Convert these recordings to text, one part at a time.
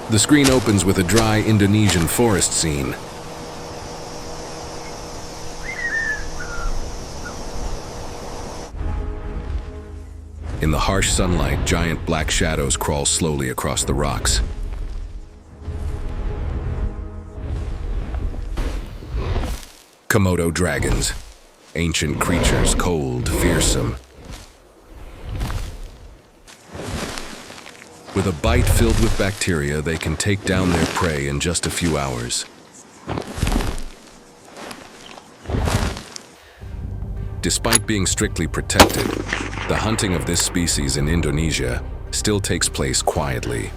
The screen opens with a dry Indonesian forest scene. In the harsh sunlight, giant black shadows crawl slowly across the rocks. Komodo dragons, ancient creatures, cold, fearsome. With a bite filled with bacteria, they can take down their prey in just a few hours. Despite being strictly protected, the hunting of this species in Indonesia still takes place quietly.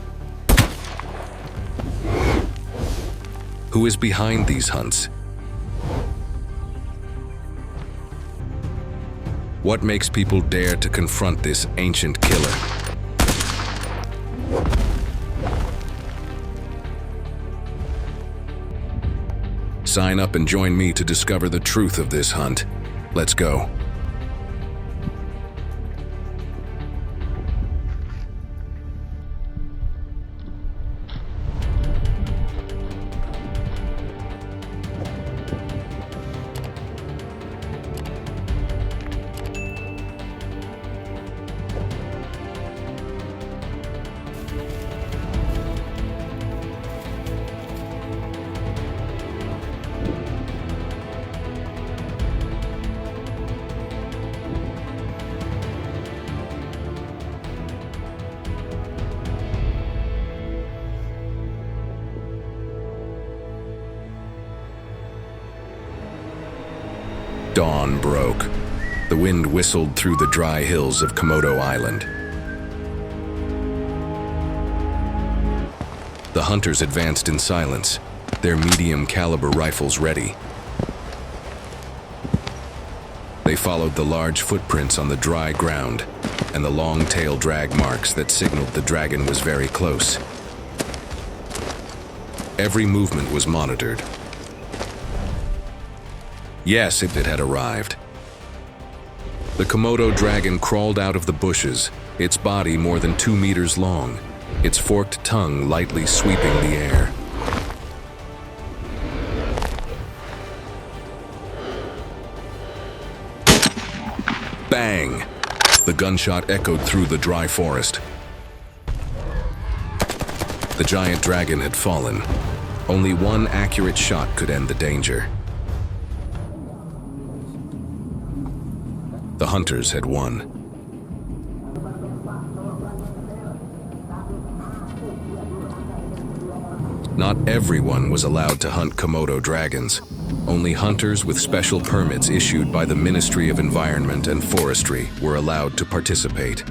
Who is behind these hunts? What makes people dare to confront this ancient killer? Sign up and join me to discover the truth of this hunt. Let's go. Dawn broke. The wind whistled through the dry hills of Komodo Island. The hunters advanced in silence, their medium-caliber rifles ready. They followed the large footprints on the dry ground and the long tail drag marks that signaled the dragon was very close. Every movement was monitored. Yes, it had arrived. The Komodo dragon crawled out of the bushes, its body more than 2 meters long, its forked tongue lightly sweeping the air. Bang! The gunshot echoed through the dry forest. The giant dragon had fallen. Only one accurate shot could end the danger. The hunters had won. Not everyone was allowed to hunt Komodo dragons. Only hunters with special permits issued by the Ministry of Environment and Forestry were allowed to participate.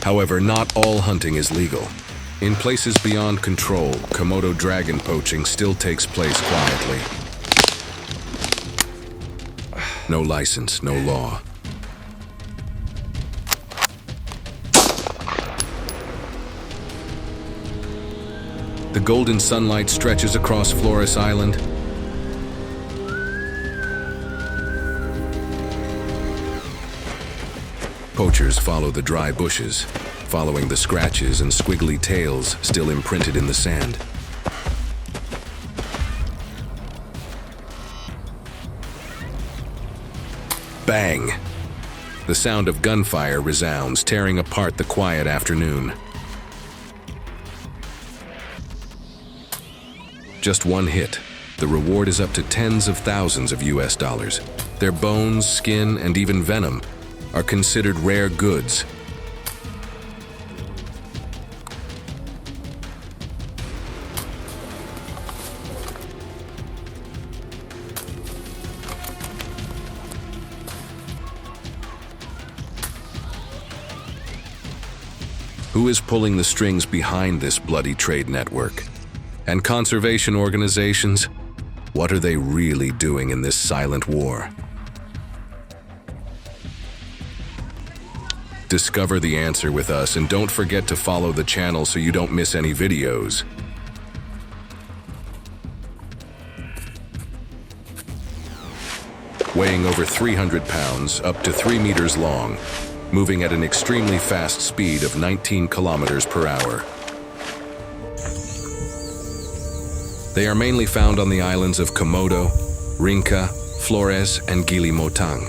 However, not all hunting is legal. In places beyond control, Komodo dragon poaching still takes place quietly. No license, no law. The golden sunlight stretches across Flores Island. Poachers follow the dry bushes, following the scratches and squiggly tails still imprinted in the sand. Bang! The sound of gunfire resounds, tearing apart the quiet afternoon. Just one hit. The reward is up to tens of thousands of US dollars. Their bones, skin, and even venom are considered rare goods. Who is pulling the strings behind this bloody trade network? And conservation organizations? What are they really doing in this silent war? Discover the answer with us, and don't forget to follow the channel so you don't miss any videos. Weighing over 300 pounds, up to 3 meters long, moving at an extremely fast speed of 19 kilometers per hour. They are mainly found on the islands of Komodo, Rinca, Flores, and Gili Motang.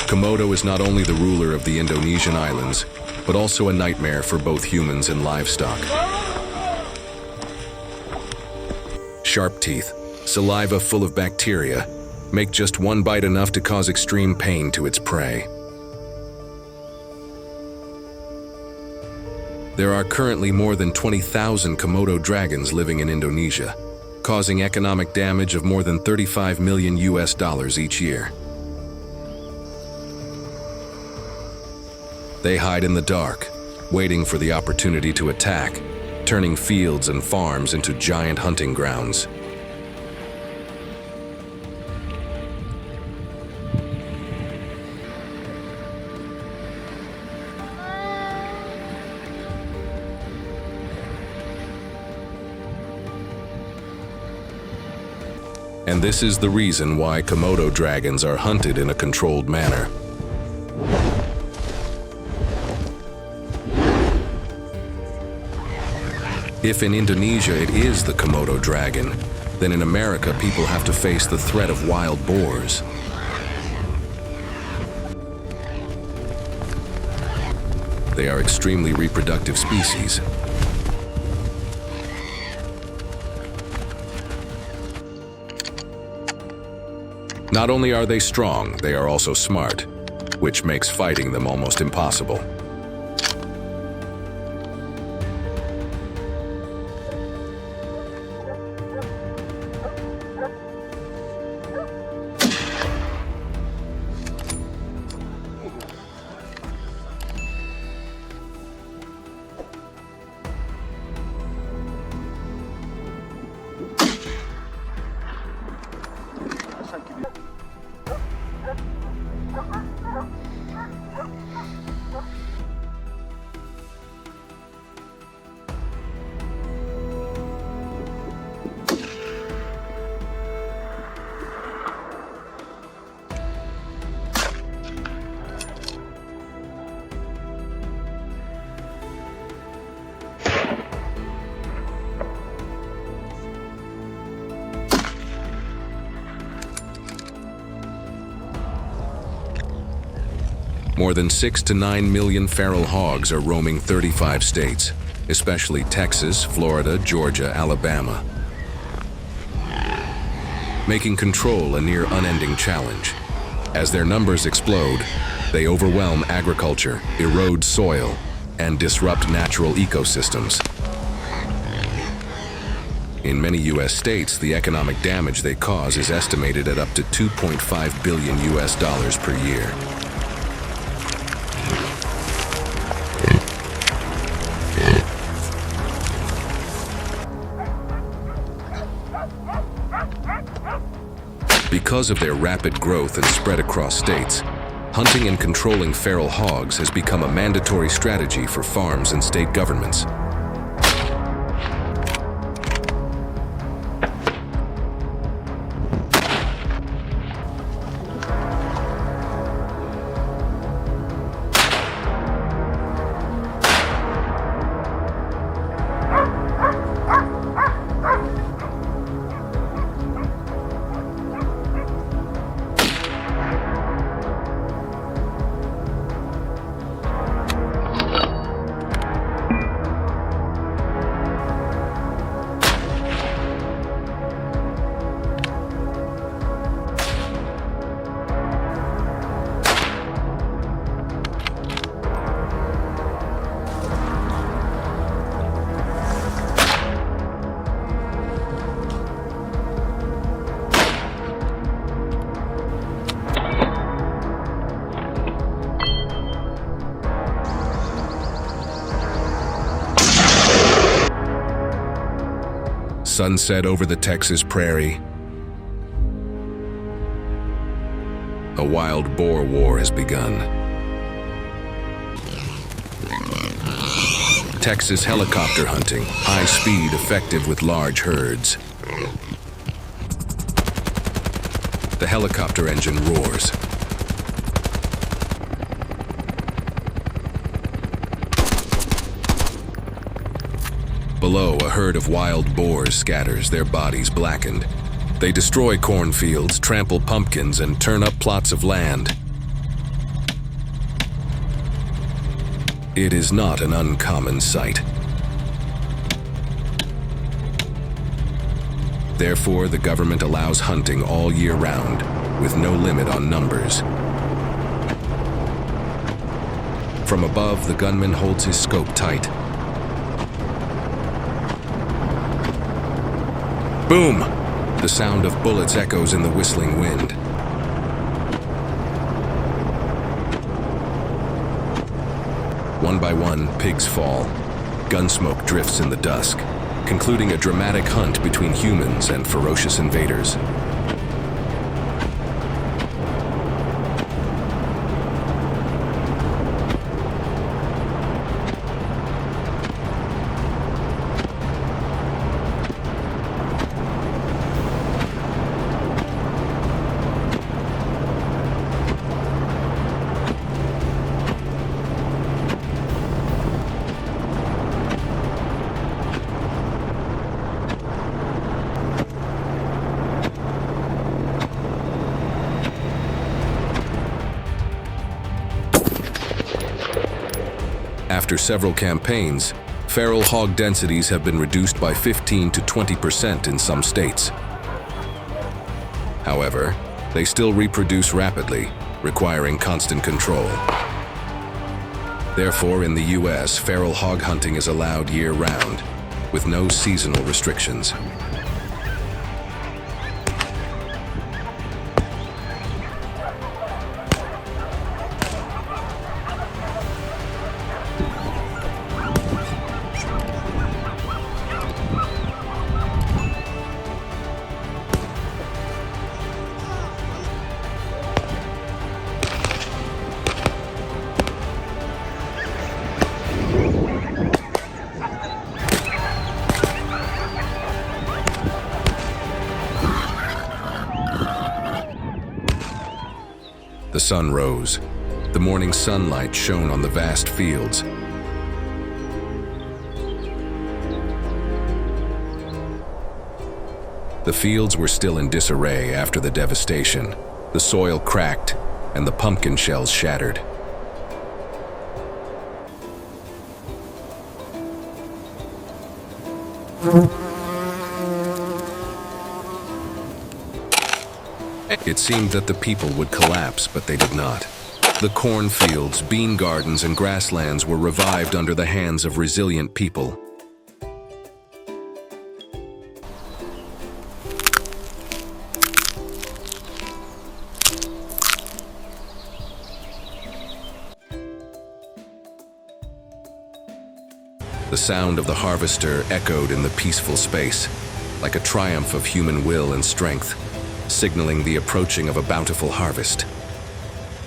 Komodo is not only the ruler of the Indonesian islands, but also a nightmare for both humans and livestock. Sharp teeth, saliva full of bacteria, make just one bite enough to cause extreme pain to its prey. There are currently more than 20,000 Komodo dragons living in Indonesia, causing economic damage of more than $35 million each year. They hide in the dark, waiting for the opportunity to attack, turning fields and farms into giant hunting grounds. And this is the reason why Komodo dragons are hunted in a controlled manner. If in Indonesia it is the Komodo dragon, then in America people have to face the threat of wild boars. They are extremely reproductive species. Not only are they strong, they are also smart, which makes fighting them almost impossible. More than 6 to 9 million feral hogs are roaming 35 states, especially Texas, Florida, Georgia, Alabama, making control a near unending challenge. As their numbers explode, they overwhelm agriculture, erode soil, and disrupt natural ecosystems. In many U.S. states, the economic damage they cause is estimated at up to $2.5 billion per year. Because of their rapid growth and spread across states, hunting and controlling feral hogs has become a mandatory strategy for farms and state governments. sunset over the Texas prairie. A wild boar war has begun. Texas helicopter hunting, high speed, effective with large herds. The helicopter engine roars. Below, a herd of wild boars scatters, their bodies blackened. They destroy cornfields, trample pumpkins, and turn up plots of land. It is not an uncommon sight. Therefore, the government allows hunting all year round, with no limit on numbers. From above, the gunman holds his scope tight. Boom! The sound of bullets echoes in the whistling wind. One by one, pigs fall. Gunsmoke drifts in the dusk, concluding a dramatic hunt between humans and ferocious invaders. After several campaigns, feral hog densities have been reduced by 15 to 20% in some states. However, they still reproduce rapidly, requiring constant control. Therefore, in the US, feral hog hunting is allowed year-round, with no seasonal restrictions. The sun rose. The morning sunlight shone on the vast fields. The fields were still in disarray after the devastation. The soil cracked, and the pumpkin shells shattered. It seemed that the people would collapse, but they did not. The cornfields, bean gardens, and grasslands were revived under the hands of resilient people. The sound of the harvester echoed in the peaceful space, like a triumph of human will and strength, signaling the approaching of a bountiful harvest.